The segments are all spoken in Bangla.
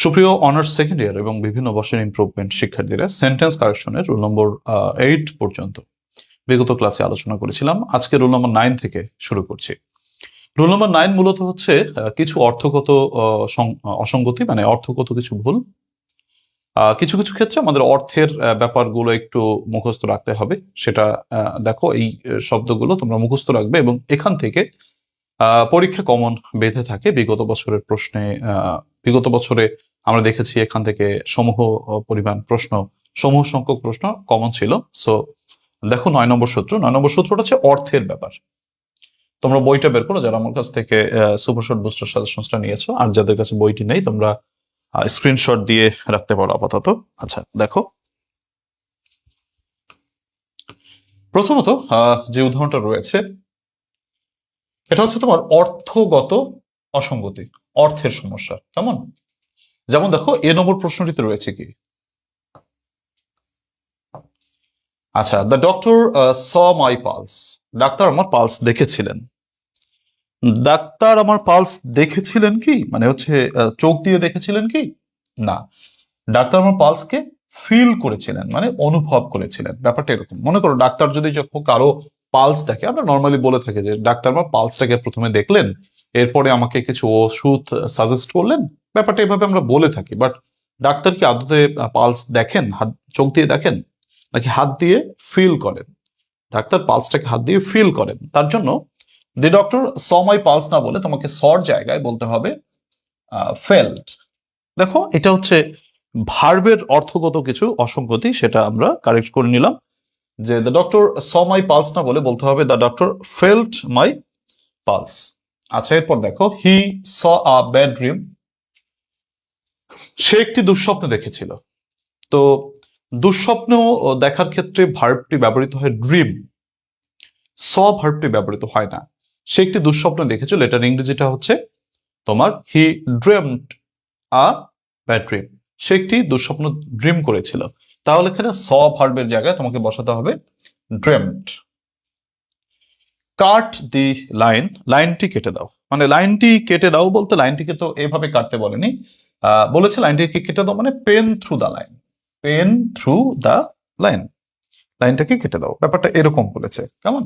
সুপ্রিয় অনার্স সেকেন্ড ইয়ার এবং বিভিন্ন বর্ষের ইমপ্রুভমেন্ট শিক্ষার্থীরা সেন্টেন্স কারেকশনের রোল নম্বর 8 পর্যন্ত বিগত ক্লাসে আলোচনা করেছিলাম। আজকে রোল নম্বর 9 থেকে শুরু করছি। রোল নম্বর 9 মূলত হচ্ছে কিছু অর্থগত অসঙ্গতি, মানে অর্থগত কিছু ভুল। কিছু কিছু ক্ষেত্রে আমাদের অর্থের ব্যাপারগুলো একটু মুখস্থ রাখতে হবে। সেটা দেখো, এই শব্দগুলো তোমরা মুখস্থ রাখবে এবং এখান থেকে পরীক্ষা কমন বেঁধে থাকে বিগত বছরের প্রশ্নে। বিগত বছরে আমরা দেখেছি এখান থেকে সমূহ পরিমাণ প্রশ্ন, সমূহ সংখ্যক প্রশ্ন কমন ছিল। সো দেখো 9 নম্বর সূত্র। 9 নম্বর সূত্রটা হচ্ছে অর্থের ব্যাপার। তোমরা বইটা বের করো, যারা আমার কাছ থেকে সুপার শর্ট বুস্টার সাজেশনসটা নিয়েছো, আর যাদের কাছে বইটি নেই তোমরা স্ক্রিনশট দিয়ে রাখতে পারো আপাতত। আচ্ছা দেখো, প্রথমত যে উদাহরণটা রয়েছে এটা হচ্ছে তোমার অর্থগত অসঙ্গতি, অর্থের সমস্যা। কেমন? যেমন দেখো, এ নম্বর প্রশ্নটিতে রয়েছে কি? আচ্ছা, the doctor saw my pulse. Doctor আমার পালস দেখেছিলেন। ডাক্তার আমার পালস দেখেছিলেন কি মানে হচ্ছে চোখ দিয়ে দেখেছিলেন কি? না, ডাক্তার আমার পালসকে ফিল করেছিলেন, মানে অনুভব করেছিলেন। ব্যাপারটা এরকম। মনে করো ডাক্তার যদি যখন কারো পালস দেখে, আমরা নর্মালি বলে থাকি যে ডাক্তার আমার পালসটাকে প্রথমে দেখলেন, এরপরে আমাকে কিছু ওষুধ সাজেস্ট করলেন। ব্যাপারটা এভাবে আমরা বলে থাকি, বাট ডাক্তার কি আদতে পালস দেখেন? হাত চোখ দিয়ে দেখেন নাকি হাত দিয়ে ফিল করেন? ডাক্তার পালসটাকে হাত দিয়ে ফিল করেন। তার জন্য the doctor saw my pulse না বলে তোমাকে সর জায়গায় বলতে হবে ফেল্ট। দেখো, এটা হচ্ছে ভার্বের অর্থগত কিছু অসঙ্গতি, সেটা আমরা কারেক্ট করে নিলাম। যে the doctor saw my pulse না বলে বলতে হবে the doctor felt my pulse. আচ্ছা, এরপর দেখো, হি স আ ব্যাড ড্রিম। সে একটি দুঃস্বপ্ন দেখেছিল। তো দুঃস্বপ্ন দেখার ক্ষেত্রে ভার্বটি ব্যবহৃত হয় ড্রিম, স ভার্বটি ব্যবহৃত হয় না। সে একটি দুঃস্বপ্ন দেখেছিল, এটার ইংরেজিটা হচ্ছে তোমার হি ড্রিমড আ ব্যাড ড্রিম। সে একটি দুঃস্বপ্ন ড্রিম করেছিল। তাহলে এখানে স ভার্বের জায়গায় তোমাকে বসাতে হবে ড্রিমড। কাট দি লাইন, লাইনটি কেটে দাও। মানে লাইনটি কেটে দাও বলতে লাইনটিকে তো এভাবে কাটতে বলেনি, বলেছে লাইনটিকে কেটে দাও মানে pen through the line, pen through the line, লাইনটাকে কেটে দাও। ব্যাপারটা এরকম বলেছে। কেমন?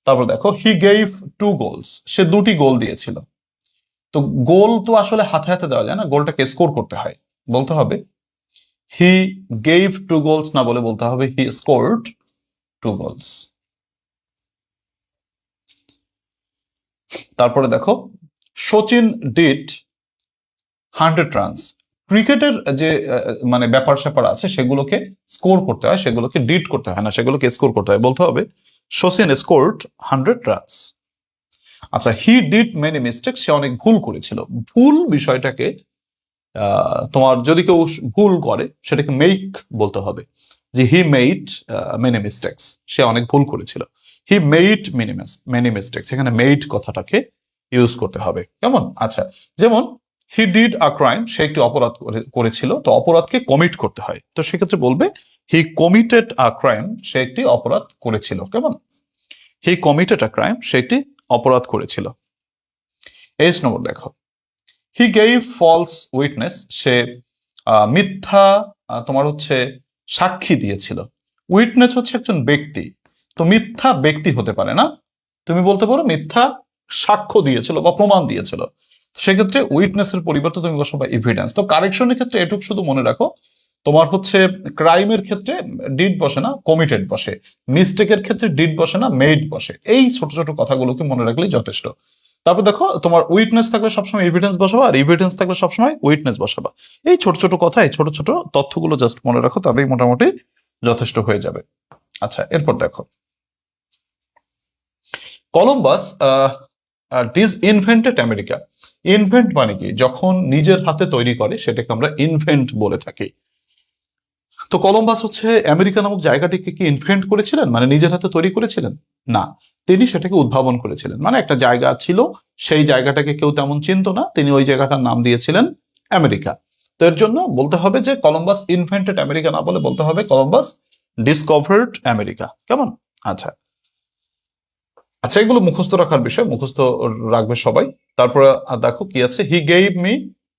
তারপর দেখো, হি গেভ 2 গোলস। সে 2টি গোল দিয়েছিল। তো গোল তো আসলে হাতে হাতে দেওয়া যায় না, গোলটাকে স্কোর করতে হয়। বলতে হবে হি গেভ 2 গোলস না বলে বলতে হবে হি স্কোরড 2 গোলস। তারপরে দেখো, সচিন ডিড 100 রানস। ক্রিকেটের যে মানে ব্যাপার স্যাপার আছে সেগুলোকে স্কোর করতে হয়, সেগুলোকে ডিড করতে হয় না, সেগুলোকে স্কোর করতে হয়। বলতে হবে সচিন স্কোরড 100 রানস। আচ্ছা, হি ডিড মেনি মিস্টেক। সে অনেক ভুল করেছিল। ভুল বিষয়টাকে তোমার যদি কেউ ভুল করে সেটাকে মেক বলতে হবে, যে হি মেড মেনি মিস্টেক্স। সে অনেক ভুল করেছিল। হি মেড মেনি মিস্টেক্স, এখানে মেড কথাটাকে ইউজ করতে হবে। কেমন? আচ্ছা, যেমন হি ডিড আ ক্রাইম। সে একটি অপরাধ করেছিল। তো অপরাধকে কমিট করতে হয়, তো সেক্ষেত্রে বলবে হি কমিটেড আ ক্রাইম। সে একটি অপরাধ করেছিল। কেমন? হি কমিটেড আ ক্রাইম, সে একটি অপরাধ করেছিল। 8 নম্বর দেখো, হি গেভ ফলস উইটনেস। সে মিথ্যা তোমার হচ্ছে সাক্ষী দিয়েছিল। উইটনেস হচ্ছে একজন ব্যক্তি, তো মিথ্যা ব্যক্তি হতে পারে না। তুমি বলতে পারো মিথ্যা সাক্ষ্য দিয়েছিল বা প্রমাণ দিয়েছিল। সেক্ষেত্রে উইটনেসের পরিবর্তে তুমি বসাবে এভিডেন্স। তো কারেকশনের ক্ষেত্রে এটুকু শুধু মনে রাখো, তোমার হচ্ছে ক্রাইমের ক্ষেত্রে ডিড বসে না, কমিটেড বসে। মিস্টেকের ক্ষেত্রে ডিড বসে না, মেড বসে। এই ছোট ছোট কথাগুলোকে মনে রাখলেই যথেষ্ট। তারপর দেখো, তোমার উইটনেস থাকলে সবসময় এভিডেন্স বসাবা, আর এভিডেন্স থাকলে সবসময় উইটনেস বসাবা। এই ছোট ছোট কথা, এই ছোট ছোট তথ্যগুলো জাস্ট মনে রাখো, তাতেই মোটামুটি যথেষ্ট হয়ে যাবে। আচ্ছা, এরপর দেখো, কলম্বাস ডিসইনভেন্টেড আমেরিকা। ইনভেন্ট মানে কি? যখন নিজের হাতে তৈরি করে সেটাকে আমরা ইনভেন্ট বলে থাকি। তো কলম্বাস হচ্ছে আমেরিকা নামক জায়গাটিকে কি ইনভেন্ট করেছিলেন, মানে নিজের হাতে তৈরি করেছিলেন? না, তিনি সেটাকে উদ্ভাবন করেছিলেন। মানে একটা জায়গা ছিল, সেই জায়গাটাকে কেউ তেমন চিনত না, তিনি ওই জায়গাটার নাম দিয়েছিলেন আমেরিকা। তো এর জন্য বলতে হবে যে কলম্বাস ইনভেন্টেড আমেরিকা না বলে বলতে হবে কলম্বাস ডিসকভার্ড আমেরিকা। কেমন? আচ্ছা আচ্ছা, এগুলো মুখস্থ রাখার বিষয়, মুখস্থ রাখবে সবাই। তারপরে দেখো কি আছে, he gave me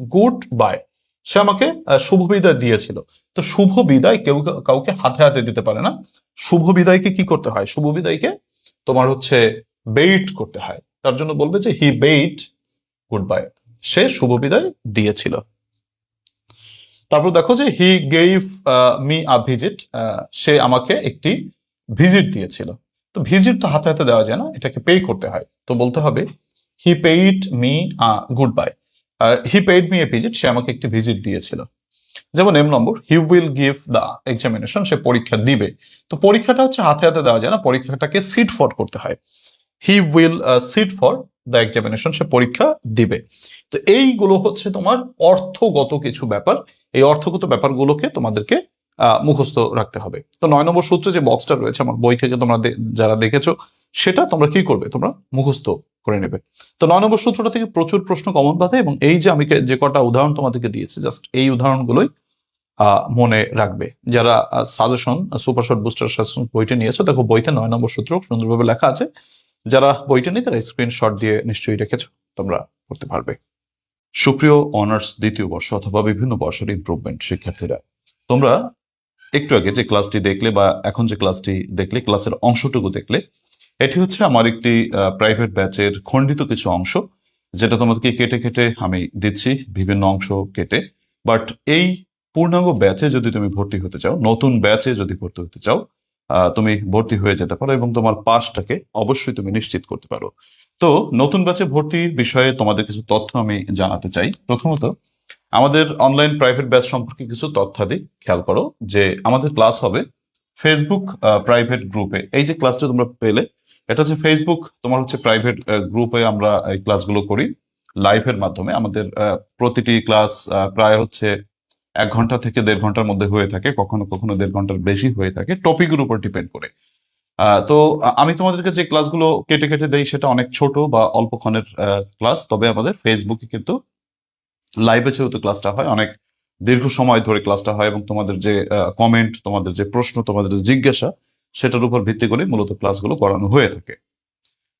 goodbye. সে আমাকে শুভ বিদায় দিয়েছিল। তো শুভ বিদায় কেউ কাউকে হাতে হাতে দিতে পারে না। শুভ বিদায়কে কি করতে হয়? শুভ বিদায়কে তোমার হচ্ছে বেইট করতে হয়। তার জন্য বলবে যে হি বেইট গুড বাই, সে শুভ বিদায় দিয়েছিল। তারপর দেখো যে he gave me a visit, সে আমাকে একটি ভিজিট দিয়েছিল। তো ভিজিট তো হাতে হাতে দেওয়া যায় না, এটাকে পে করতে হয়। তো বলতে হবে he paid me a goodbye, he paid me a visit, সে আমাকে একটি ভিজিট দিয়েছিল। যেমন M number, he will give the examination, সে পরীক্ষা দিবে। তো পরীক্ষাটা হচ্ছে হাতে হাতে দেওয়া যায় না, পরীক্ষাটাকে সিট ফর করতে হয়। He will sit for the examination, সে পরীক্ষা দিবে। তো এইগুলো হচ্ছে তোমার অর্থগত কিছু ব্যাপার। এই অর্থগত ব্যাপারগুলোকে তোমাদেরকে মুখস্থ রাখতে হবে। তো 9 নম্বর সূত্রে যে বক্সটা রয়েছে আমার বই থেকে তোমরা যারা দেখেছো, সেটা তোমরা কি করবে? তোমরা মুখস্থ করে নেবে। তো 9 নম্বর সূত্রটা থেকে প্রচুর প্রশ্ন কমন বাঁধে, এবং এই যে আমি যে কটা উদাহরণ তোমাদেরকে দিয়েছি, জাস্ট এই উদাহরণগুলোই মনে রাখবে। যারা suggestion super short booster suggestion বইটা নিয়েছো, দেখো বইতে 9 নম্বর সূত্র সুন্দরভাবে লেখা আছে। যারা বইটা নেই তারা স্ক্রিনশট দিয়ে নিশ্চয়ই রেখেছো, তোমরা করতে পারবে। সুপ্রিয় অনার্স দ্বিতীয় বর্ষ অথবা বিভিন্ন বর্ষের ইমপ্রুভমেন্ট শিক্ষার্থীরা, তোমরা একটু আগে যে ক্লাসটি দেখলে বা এখন যে ক্লাসটি দেখলে, ক্লাসের অংশটুকু দেখলে, এটি হচ্ছে আমার একটি প্রাইভেট ব্যাচের খণ্ডিত কিছু অংশ, যেটা তোমাদেরকে কেটে কেটে আমি দিচ্ছি, বিভিন্ন অংশ কেটে। বাট এই পূর্ণাঙ্গ ব্যাচে যদি তুমি ভর্তি হতে চাও, নতুন ব্যাচে যদি ভর্তি হতে চাও, তুমি ভর্তি হয়ে যেতে পারো এবং তোমার পাসটাকে অবশ্যই তুমি নিশ্চিত করতে পারো। তো নতুন ব্যাচে ভর্তির বিষয়ে তোমাদের কিছু তথ্য আমি জানাতে চাই। প্রথমত, আমাদের অনলাইন প্রাইভেট ব্যাচ সম্পর্কে কিছু তথ্যাদি খেয়াল করো, যে আমাদের ক্লাস হবে ফেসবুক প্রাইভেট গ্রুপে। এই যে ক্লাসটা তোমরা পেলে, এটা হচ্ছে ফেসবুক তোমার হচ্ছে প্রাইভেট গ্রুপে আমরা এই ক্লাসগুলো করি লাইভের মাধ্যমে। আমাদের প্রতিটি ক্লাস প্রায় হচ্ছে 1 ঘন্টা থেকে 1.5 ঘন্টার মধ্যে হয়ে থাকে, কখনো কখনো 1.5 ঘন্টার বেশি হয়ে থাকে, টপিকের উপর ডিপেন্ড করে। তো আমি তোমাদেরকে যে ক্লাসগুলো কেটে কেটে দেই সেটা অনেক ছোট বা অল্পক্ষণের ক্লাস, তবে আমাদের ফেসবুকে কিন্তু লাইভে যেহেতু ক্লাসটা হয়, অনেক দীর্ঘ সময় ধরে ক্লাসটা হয়, এবং তোমাদের যে কমেন্ট, তোমাদের যে প্রশ্ন, তোমাদের যে জিজ্ঞাসা, সেটার উপর ভিত্তি করে মূলত ক্লাসগুলো করানো হয়ে থাকে।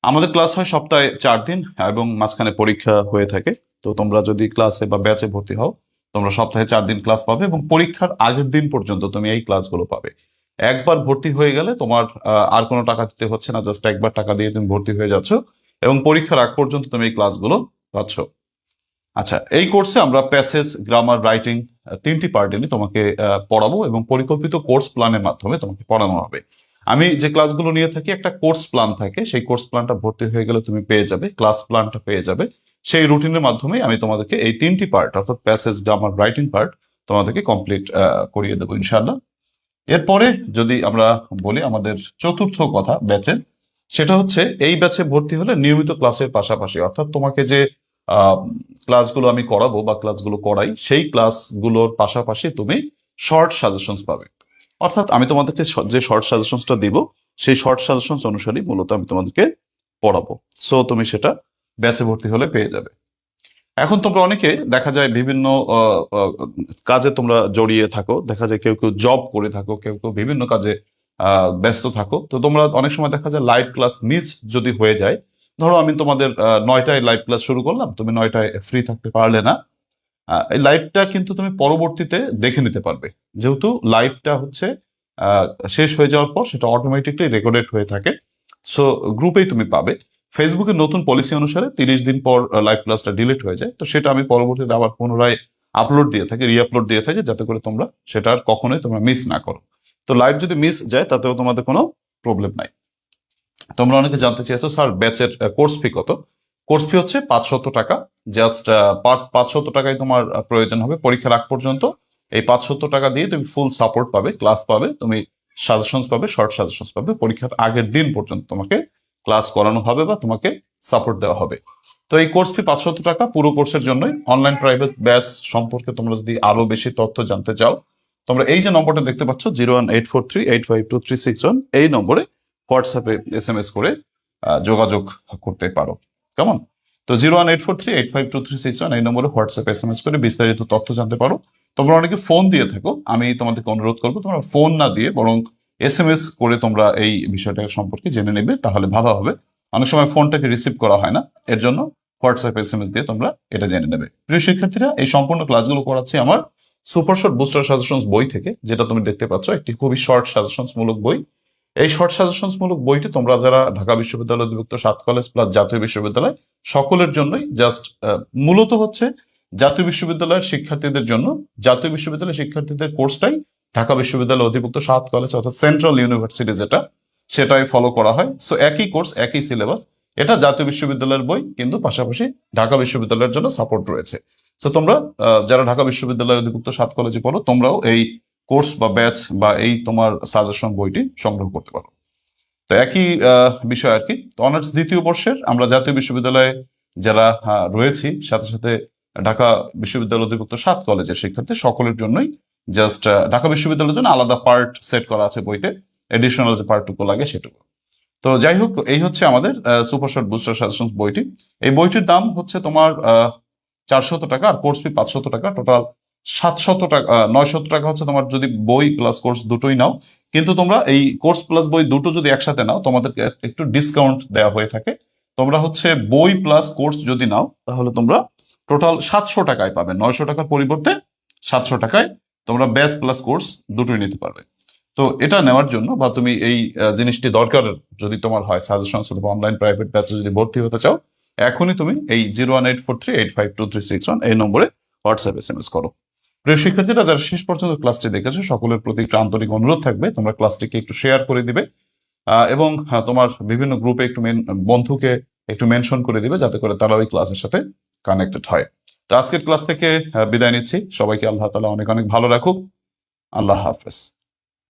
আমাদের ক্লাস হয় সপ্তাহে 4 দিন এবং মাঝখানে পরীক্ষা হয়ে থাকে। তো তোমরা যদি ক্লাসে বা ব্যাচে ভর্তি হও, তোমরা সপ্তাহে 4 দিন ক্লাস পাবে, এবং পরীক্ষার আগের দিন পর্যন্ত তুমি এই ক্লাসগুলো পাবে। একবার ভর্তি হয়ে গেলে তোমার আর কোনো টাকা দিতে হচ্ছে না, জাস্ট একবার টাকা দিয়ে তুমি ভর্তি হয়ে যাচ্ছ, এবং পরীক্ষার আগ পর্যন্ত তুমি এই ক্লাসগুলো পাচ্ছ। আচ্ছা, এই কোর্সে আমরা প্যাসেজ, গ্রামার, রাইটিং 3টি পার্ট নিয়ে তোমাকে পড়াবো, এবং পরিকল্পিত কোর্স প্ল্যানের মাধ্যমে তোমাকে পড়ানো হবে। আমি যে ক্লাসগুলো নিয়ে থাকি, একটা কোর্স প্ল্যান থাকে, সেই কোর্স প্ল্যানটা ভর্তি হয়ে গেলে তুমি পেয়ে যাবে, ক্লাস প্ল্যানটা পেয়ে যাবে। সেই রুটিনের মাধ্যমে আমি তোমাদেরকে এই 3টি পার্ট, অর্থাৎ প্যাসেজ, গ্রামার, রাইটিং পার্ট তোমাদেরকে কমপ্লিট করিয়ে দেবো ইনশাআল্লাহ। এরপরে যদি আমরা বলি আমাদের চতুর্থ কথা ব্যাচের, সেটা হচ্ছে এই ব্যাচে ভর্তি হলে নিয়মিত ক্লাসের পাশাপাশি, অর্থাৎ তোমাকে যে ক্লাসগুলো আমি করাবো বা ক্লাসগুলো করাই, সেই ক্লাসগুলোর পাশাপাশি তুমি শর্ট সাজেশনস পাবে। অর্থাৎ আমি তোমাদেরকে যে শর্ট সাজেশনসটা দিব, সেই শর্ট সাজেশনস অনুসারেই মূলত আমি তোমাদেরকে পড়াবো। সো তুমি সেটা ব্যাচে ভর্তি হলে পেয়ে যাবে। এখন তোমরা অনেকে দেখা যায় বিভিন্ন কাজে তোমরা জড়িয়ে থাকো, দেখা যায় কেউ কেউ জব করে থাকো, কেউ কেউ বিভিন্ন কাজে ব্যস্ত থাকো। তো তোমরা অনেক সময় দেখা যায় লাইভ ক্লাস মিস যদি হয়ে যায়, ধরো আমি তোমাদের 9টায় লাইভ ক্লাস শুরু করলাম, তুমি 9টায় ফ্রি থাকতে পারলে না, এই লাইভটা কিন্তু তুমি পরবর্তীতে দেখে নিতে পারবে, যেহেতু লাইভটা হচ্ছে শেষ হয়ে যাওয়ার পর সেটা অটোমেটিকলি রেকর্ডেড হয়ে থাকে। সো গ্রুপেই তুমি পাবে। ফেসবুকের নতুন পলিসি অনুসারে 30 দিন পর লাইভ ক্লাসটা ডিলিট হয়ে যায়, তো সেটা আমি পরবর্তীতে আবার পুনরায় আপলোড দিয়ে থাকি, রিআপলোড দিয়ে থাকি, যাতে করে তোমরা সেটা আর কখনোই তোমরা মিস না করো। তো লাইভ যদি মিস যায় তাতেও তোমাদের কোনো প্রবলেম নাই। তোমরা অনেকে জানতে চেয়েছো স্যার ব্যাচের কোর্স ফি কত? কোর্স ফি হচ্ছে 500 টাকা। জাস্ট 500 টাকায় তোমার প্রয়োজন হবে পরীক্ষার আগ পর্যন্ত। এই 500 টাকা দিয়ে তুমি ফুল সাপোর্ট পাবে, ক্লাস পাবে, তুমি সাজেশনস পাবে, শর্ট সাজেশনস পাবে। পরীক্ষার আগের দিন পর্যন্ত তোমাকে ক্লাস করানো হবে বা তোমাকে সাপোর্ট দেওয়া হবে। তো এই কোর্স ফি 500 টাকা পুরো কোর্সের জন্যই। অনলাইন প্রাইভেট ব্যাচ সম্পর্কে তোমরা যদি আরো বেশি তথ্য জানতে চাও, তোমরা এই যে নম্বরটা দেখতে পাচ্ছ 01843852361, এই নম্বরে হোয়াটসঅ্যাপে SMS করে যোগাযোগ করতে পারো। কেমন? তো 01843852361 এই নম্বরে হোয়াটসঅ্যাপে SMS করে বিস্তারিত তথ্য জানতে পারো। তোমরা অনেকে ফোন দিয়ে থাকো, আমি তোমাদেরকে অনুরোধ করবো তোমরা ফোন না দিয়ে বরং SMS করে তোমরা এই বিষয়টা সম্পর্কে জেনে নেবে, তাহলে ভালো হবে। অনেক সময় ফোনটাকে রিসিভ করা হয় না, এর জন্য হোয়াটসঅ্যাপ SMS দিয়ে তোমরা এটা জেনে নেবে। প্রিয় শিক্ষার্থীরা, এই সম্পূর্ণ ক্লাসগুলো করাচ্ছি আমার সুপার শর্ট বুস্টার সাজেশনস বই থেকে, যেটা তুমি দেখতে পাচ্ছ একটি খুবই শর্ট সাজেশনস মূলক বই। এই শর্ট সাজেশনস মূলক বইটি তোমরা যারা ঢাকা বিশ্ববিদ্যালয় অধিভুক্ত 7 কলেজ প্লাস জাতীয় বিশ্ববিদ্যালয় সকলের জন্যই জাস্ট মূলত হচ্ছে জাতীয় বিশ্ববিদ্যালয়ের শিক্ষার্থীদের জন্য। জাতীয় বিশ্ববিদ্যালয়ের শিক্ষার্থীদের কোর্সটাই ঢাকা বিশ্ববিদ্যালয় অধিভুক্ত 7 কলেজ অর্থাৎ সেন্ট্রাল ইউনিভার্সিটি যেটা, সেটাই ফলো করা হয়। সো একই কোর্স, একই সিলেবাস। এটা জাতীয় বিশ্ববিদ্যালয়ের বই, কিন্তু পাশাপাশি ঢাকা বিশ্ববিদ্যালয়ের জন্য সাপোর্ট রয়েছে। তো তোমরা যারা ঢাকা বিশ্ববিদ্যালয় অধিভুক্ত 7 কলেজে পড়ো, তোমরাও এই কোর্স বা ব্যাচ বা এই তোমার সাজেশন বইটি সংগ্রহ করতে পারো। তো একই বিষয় আর কি। তো অনার্স দ্বিতীয় বর্ষের আমরা জাতীয় বিশ্ববিদ্যালয়ে যারা রয়েছি, সাথে সাথে ঢাকা বিশ্ববিদ্যালয় অধিভুক্ত 7 কলেজের শিক্ষার্থী সকলের জন্যই জাস্ট ঢাকা বিশ্ববিদ্যালয়ের জন্য আলাদা পার্ট সেট করা আছে বইতে, এডিশনাল যে পার্টটুকু লাগে সেটুকু। তো যাই হোক, এই হচ্ছে আমাদের সুপার শর্ট বুস্টার সাজেশন বইটি। এই বইটির দাম হচ্ছে তোমার 400 টাকা, আর কোর্স ফি 500 টাকা, টোটাল 700 টাকা। 900 টাকা হচ্ছে তোমার যদি বই প্লাস কোর্স দুটোই নাও। কিন্তু তোমরা এই কোর্স প্লাস বই দুটো যদি একসাথে নাও, তোমাদেরকে একটু ডিসকাউন্ট দেওয়া হয়ে থাকে। তোমরা হচ্ছে বই প্লাস কোর্স যদি নাও, তাহলে তোমরা টোটাল 700 টাকায় পাবে। 900 টাকার পরিবর্তে 700 টাকায় তোমরা ব্যাচ প্লাস কোর্স দুটোই নিতে পারবে। তো এটা নেওয়ার জন্য, বা তুমি এই জিনিসটি দরকার যদি তোমার হয়, সাজেশন অথবা অনলাইন প্রাইভেট ব্যাচে যদি ভর্তি হতে চাও, এখনই তুমি এই 01843852361 এই নম্বরে হোয়াটসঅ্যাপ SMS করো। প্রিয় শিক্ষার্থীরা, যারা শেষ পর্যন্ত ক্লাসটি দেখেছো, সকলের প্রতি একটু আন্তরিক অনুরোধ থাকবে তোমরা ক্লাসটিকে একটু শেয়ার করে দিবে, এবং তোমার বিভিন্ন গ্রুপে একটু বন্ধুকে একটু মেনশন করে দিবে, যাতে করে তারা ওই ক্লাসের সাথে কানেক্টেড হয়। তো আজকের ক্লাস থেকে বিদায় নিচ্ছি। সবাইকে আল্লাহ তাআলা অনেক অনেক ভালো রাখুক। আল্লাহ হাফেজ।